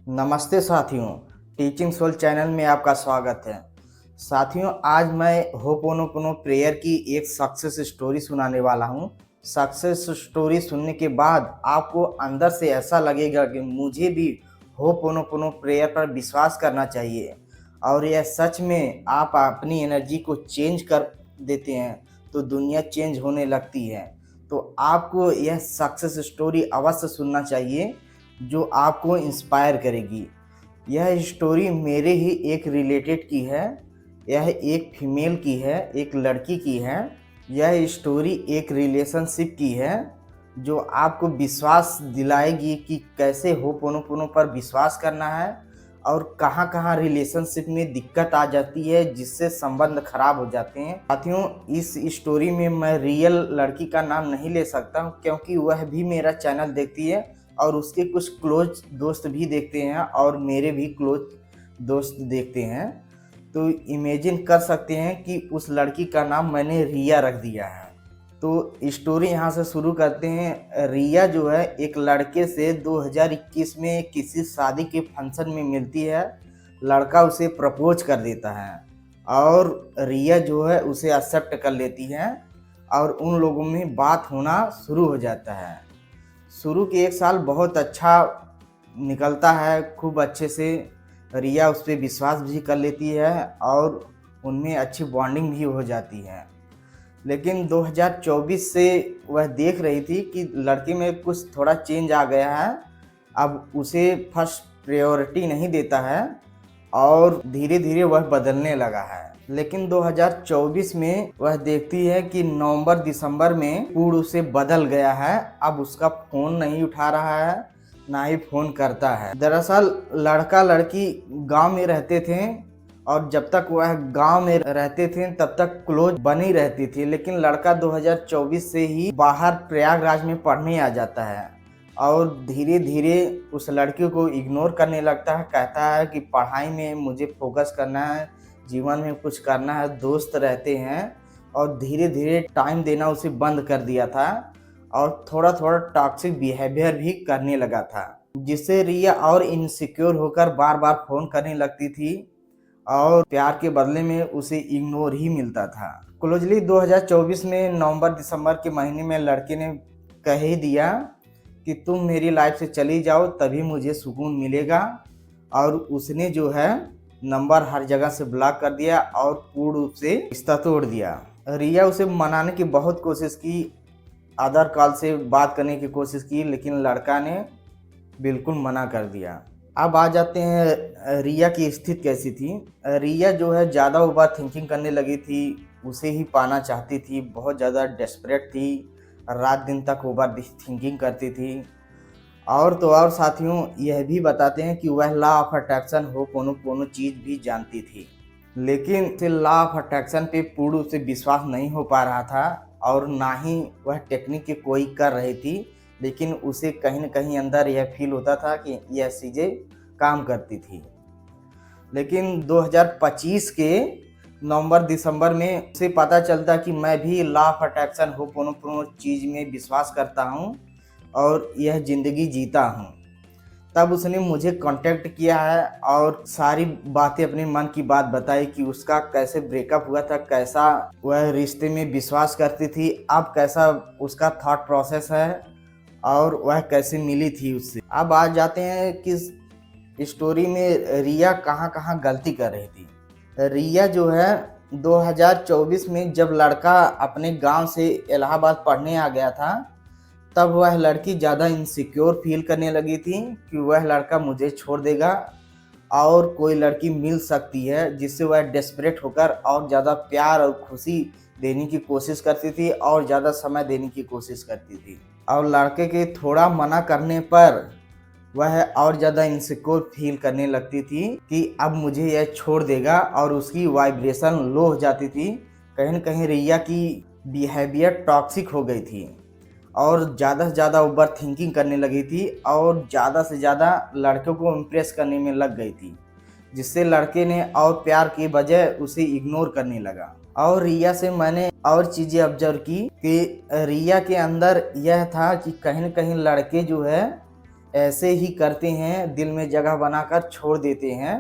नमस्ते साथियों, teaching soul channel में आपका स्वागत है। साथियों, आज मैं होपोनोपोनो प्रेयर की एक सक्सेस स्टोरी सुनाने वाला हूँ। सक्सेस स्टोरी सुनने के बाद आपको अंदर से ऐसा लगेगा कि मुझे भी होपोनोपोनो प्रेयर पर विश्वास करना चाहिए और यह सच में आप अपनी एनर्जी को चेंज कर देते हैं तो दुनिया चेंज होने लगती है। तो आपको यह सक्सेस स्टोरी अवश्य सुनना चाहिए जो आपको इंस्पायर करेगी। यह स्टोरी मेरे ही एक रिलेटेड की है। यह एक फीमेल की है, एक लड़की की है। यह स्टोरी एक रिलेशनशिप की है जो आपको विश्वास दिलाएगी कि कैसे होपोनोपोनो पर विश्वास करना है और कहाँ कहाँ रिलेशनशिप में दिक्कत आ जाती है जिससे संबंध खराब हो जाते हैं। साथियों, इस स्टोरी में मैं रियल लड़की का नाम नहीं ले सकता हूँ क्योंकि वह भी मेरा चैनल देखती है और उसके कुछ क्लोज दोस्त भी देखते हैं और मेरे भी क्लोज दोस्त देखते हैं। तो इमेजिन कर सकते हैं कि उस लड़की का नाम मैंने रिया रख दिया है। तो स्टोरी यहाँ से शुरू करते हैं। रिया जो है एक लड़के से 2021 में किसी शादी के फंक्शन में मिलती है। लड़का उसे प्रपोज कर देता है और रिया जो है उसे एक्सेप्ट कर लेती है और उन लोगों में बात होना शुरू हो जाता है। शुरू के एक साल बहुत अच्छा निकलता है, खूब अच्छे से रिया उस पर विश्वास भी कर लेती है और उनमें अच्छी बॉन्डिंग भी हो जाती है। लेकिन 2024 से वह देख रही थी कि लड़के में कुछ थोड़ा चेंज आ गया है। अब उसे फर्स्ट प्रायोरिटी नहीं देता है और धीरे धीरे वह बदलने लगा है। लेकिन 2024 में वह देखती है कि नवंबर दिसंबर में पूर्ण उसे बदल गया है। अब उसका फ़ोन नहीं उठा रहा है, ना ही फ़ोन करता है। दरअसल लड़का लड़की गांव में रहते थे और जब तक वह गांव में रहते थे तब तक क्लोज बनी रहती थी। लेकिन लड़का 2024 से ही बाहर प्रयागराज में पढ़ने आ जाता है और धीरे धीरे उस लड़की को इग्नोर करने लगता है। कहता है कि पढ़ाई में मुझे फोकस करना है, जीवन में कुछ करना है, दोस्त रहते हैं। और धीरे धीरे टाइम देना उसे बंद कर दिया था और थोड़ा थोड़ा टॉक्सिक बिहेवियर भी करने लगा था, जिससे रिया और इनसिक्योर होकर बार बार फ़ोन करने लगती थी और प्यार के बदले में उसे इग्नोर ही मिलता था। क्लोजली 2024 में नवंबर दिसंबर के महीने में लड़के ने कह ही दिया कि तुम मेरी लाइफ से चली जाओ तभी मुझे सुकून मिलेगा। और उसने जो है नंबर हर जगह से ब्लॉक कर दिया और पूर्ण रूप से रिश्ता तोड़ दिया। रिया उसे मनाने की बहुत कोशिश की, आधार कॉल से बात करने की कोशिश की, लेकिन लड़का ने बिल्कुल मना कर दिया। अब आ जाते हैं रिया की स्थिति कैसी थी। रिया जो है ज़्यादा ओवर थिंकिंग करने लगी थी, उसे ही पाना चाहती थी, बहुत ज़्यादा डेस्परेट थी, रात दिन तक ओवर थिंकिंग करती थी। और तो और साथियों, यह भी बताते हैं कि वह लॉ ऑफ अट्रैक्शन होपोनोपोनो चीज़ भी जानती थी, लेकिन से लॉ ऑफ अट्रैक्शन पे पूर्ण से विश्वास नहीं हो पा रहा था और ना ही वह टेक्निक की कोई कर रही थी। लेकिन उसे कहीं न कहीं अंदर यह फील होता था कि यह चीज़ें काम करती थी। लेकिन 2025 के नवंबर दिसंबर में उसे पता चलता कि मैं भी लॉ ऑफ अट्रैक्शन होपोनोपोनो चीज़ में विश्वास करता हूँ और यह ज़िंदगी जीता हूँ। तब उसने मुझे कांटेक्ट किया है और सारी बातें अपने मन की बात बताई कि उसका कैसे ब्रेकअप हुआ था, कैसा वह रिश्ते में विश्वास करती थी, अब कैसा उसका थॉट प्रोसेस है और वह कैसे मिली थी उससे। अब आ जाते हैं कि स्टोरी में रिया कहाँ कहाँ गलती कर रही थी। रिया जो है 2024 में जब लड़का अपने गांव से इलाहाबाद पढ़ने आ गया था तब वह लड़की ज़्यादा इनसिक्योर फील करने लगी थी कि वह लड़का मुझे छोड़ देगा और कोई लड़की मिल सकती है, जिससे वह डेस्परेट होकर और ज़्यादा प्यार और खुशी देने की कोशिश करती थी और ज़्यादा समय देने की कोशिश करती थी। और लड़के के थोड़ा मना करने पर वह और ज़्यादा इनसिक्योर फील करने लगती थी कि अब मुझे यह छोड़ देगा और उसकी वाइब्रेशन लो हो जाती थी। कहीं न कहीं रिया की बिहेवियर टॉक्सिक हो गई थी और ज़्यादा से ज़्यादा ओवर थिंकिंग करने लगी थी और ज़्यादा से ज़्यादा लड़कों को इम्प्रेस करने में लग गई थी, जिससे लड़के ने और प्यार की बजाय उसे इग्नोर करने लगा। और रिया से मैंने और चीज़ें ऑब्जर्व की कि रिया के अंदर यह था कि कहीं न कहीं लड़के जो है ऐसे ही करते हैं, दिल में जगह बनाकर छोड़ देते हैं।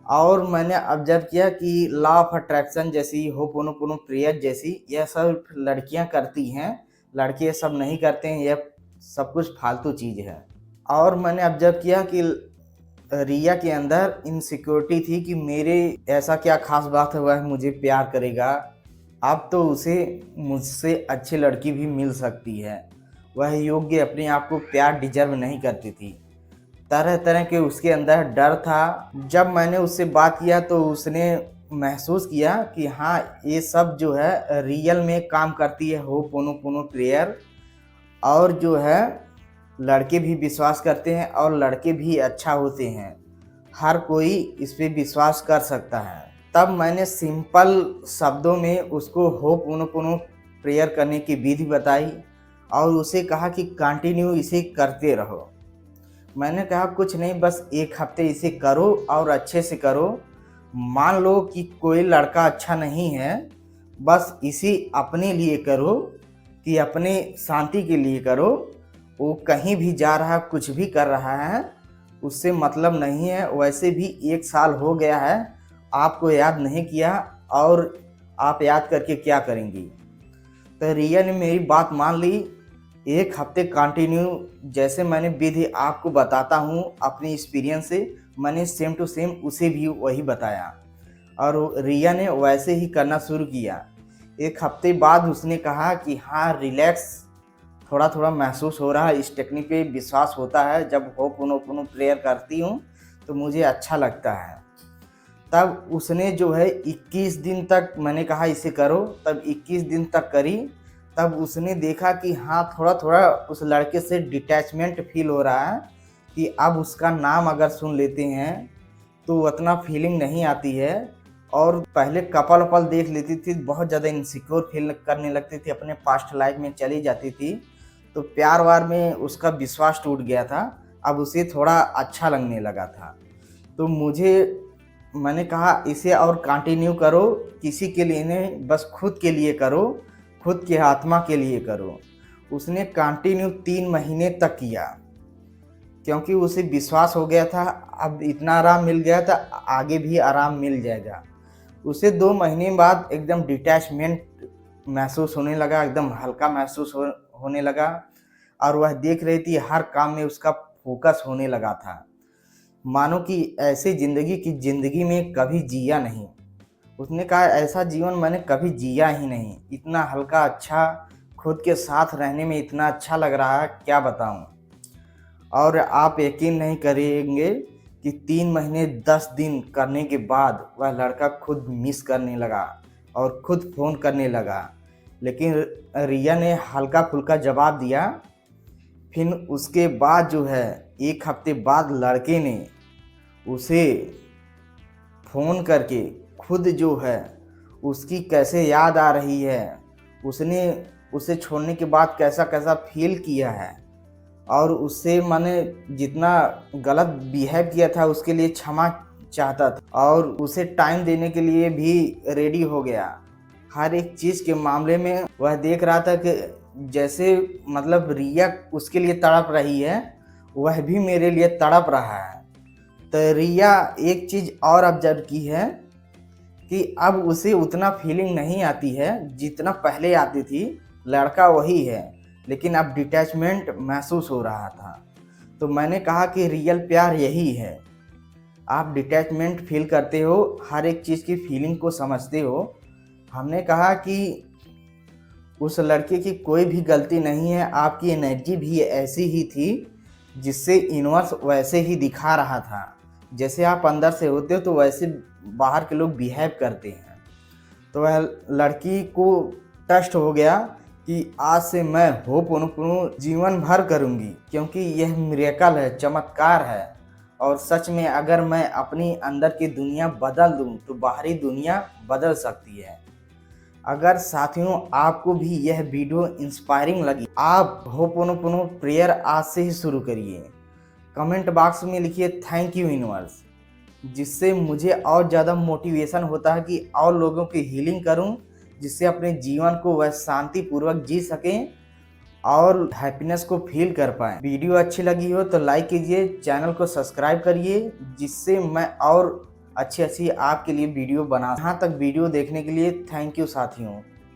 और मैंने ऑब्जर्व किया कि लॉ ऑफ अट्रैक्शन जैसी, होपोनोपोनो प्रेयर जैसी, यह सब लड़कियां करती हैं, लड़के ये सब नहीं करते हैं, यह सब कुछ फालतू चीज़ है। और मैंने ऑब्जर्व किया कि रिया के अंदर इनसिक्योरिटी थी कि मेरे ऐसा क्या खास बात है वह मुझे प्यार करेगा, अब तो उसे मुझसे अच्छी लड़की भी मिल सकती है, वह योग्य अपने आप को प्यार डिजर्व नहीं करती थी। तरह तरह के उसके अंदर डर था। जब मैंने उससे बात किया तो उसने महसूस किया कि हाँ, ये सब जो है रियल में काम करती है होपोनोपोनो प्रेयर, और जो है लड़के भी विश्वास करते हैं और लड़के भी अच्छा होते हैं, हर कोई इस पे विश्वास कर सकता है। तब मैंने सिंपल शब्दों में उसको होपोनोपोनो प्रेयर करने की विधि बताई और उसे कहा कि कंटिन्यू इसे करते रहो। मैंने कहा कुछ नहीं, बस 1 हफ्ते इसे करो और अच्छे से करो। मान लो कि कोई लड़का अच्छा नहीं है, बस इसी अपने लिए करो, कि अपने शांति के लिए करो। वो कहीं भी जा रहा है, कुछ भी कर रहा है, उससे मतलब नहीं है। वैसे भी 1 साल हो गया है, आपको याद नहीं किया, और आप याद करके क्या करेंगी। तो रिया ने मेरी बात मान ली। 1 हफ्ते कंटिन्यू जैसे मैंने विधि आपको बताता हूँ अपनी एक्सपीरियंस से, मैंने सेम टू सेम उसे भी वही बताया और रिया ने वैसे ही करना शुरू किया। 1 हफ्ते बाद उसने कहा कि हाँ, रिलैक्स थोड़ा थोड़ा महसूस हो रहा है, इस टेक्निक पे विश्वास होता है, जब होपोनोपोनो प्रेयर करती हूँ तो मुझे अच्छा लगता है। तब उसने जो है 21 दिन तक, मैंने कहा इसे करो, तब 21 दिन तक करी। तब उसने देखा कि हाँ, थोड़ा थोड़ा उस लड़के से डिटैचमेंट फील हो रहा है, कि अब उसका नाम अगर सुन लेते हैं तो उतना फीलिंग नहीं आती है। और पहले कपल वपल देख लेती थी, बहुत ज़्यादा इनसिक्योर फील करने लगती थी, अपने पास्ट लाइफ में चली जाती थी, तो प्यार वार में उसका विश्वास टूट गया था। अब उसे थोड़ा अच्छा लगने लगा था। तो मैंने कहा इसे और कंटिन्यू करो, किसी के लिए नहीं, बस खुद के लिए करो, खुद के आत्मा के लिए करो। उसने कंटिन्यू 3 महीने तक किया, क्योंकि उसे विश्वास हो गया था अब इतना आराम मिल गया था, आगे भी आराम मिल जाएगा। उसे 2 महीने बाद एकदम डिटैचमेंट महसूस होने लगा, एकदम हल्का महसूस होने लगा, और वह देख रही थी हर काम में उसका फोकस होने लगा था, मानो कि ऐसी ज़िंदगी की ज़िंदगी में कभी जिया नहीं। उसने कहा ऐसा जीवन मैंने कभी जिया ही नहीं, इतना हल्का, अच्छा, खुद के साथ रहने में इतना अच्छा लग रहा है, क्या बताऊं। और आप यकीन नहीं करेंगे कि 3 महीने 10 दिन करने के बाद वह लड़का खुद मिस करने लगा और खुद फ़ोन करने लगा। लेकिन रिया ने हल्का फुल्का जवाब दिया। फिर उसके बाद जो है 1 हफ्ते बाद लड़के ने उसे फ़ोन करके खुद जो है उसकी कैसे याद आ रही है, उसने उसे छोड़ने के बाद कैसा कैसा फील किया है, और उससे मैंने जितना गलत बिहेव किया था उसके लिए क्षमा चाहता था, और उसे टाइम देने के लिए भी रेडी हो गया। हर एक चीज़ के मामले में वह देख रहा था कि जैसे मतलब रिया उसके लिए तड़प रही है, वह भी मेरे लिए तड़प रहा है। तो रिया एक चीज़ और ऑब्जर्व की है कि अब उसे उतना फीलिंग नहीं आती है जितना पहले आती थी। लड़का वही है, लेकिन अब डिटैचमेंट महसूस हो रहा था। तो मैंने कहा कि रियल प्यार यही है, आप डिटैचमेंट फील करते हो, हर एक चीज़ की फीलिंग को समझते हो। हमने कहा कि उस लड़के की कोई भी गलती नहीं है, आपकी एनर्जी भी ऐसी ही थी जिससे यूनिवर्स वैसे ही दिखा रहा था। जैसे आप अंदर से होते हो तो वैसे बाहर के लोग बिहेव करते हैं। तो वह लड़की को टस्ट हो गया कि आज से मैं होपोनोपोनो जीवन भर करूँगी, क्योंकि यह मिरेकल है, चमत्कार है। और सच में अगर मैं अपनी अंदर की दुनिया बदल दूँ तो बाहरी दुनिया बदल सकती है। अगर साथियों आपको भी यह वीडियो इंस्पायरिंग लगी, आप होपोनोपोनो प्रेयर आज से ही शुरू करिए। कमेंट बॉक्स में लिखिए थैंक यू यूनिवर्स, जिससे मुझे और ज़्यादा मोटिवेशन होता है कि और लोगों की हीलिंग करूं, जिससे अपने जीवन को वह शांतिपूर्वक जी सकें और हैप्पीनेस को फील कर पाए। वीडियो अच्छी लगी हो तो लाइक कीजिए, चैनल को सब्सक्राइब करिए, जिससे मैं और अच्छी अच्छी आपके लिए वीडियो बना। यहाँ तक वीडियो देखने के लिए थैंक यू साथियों।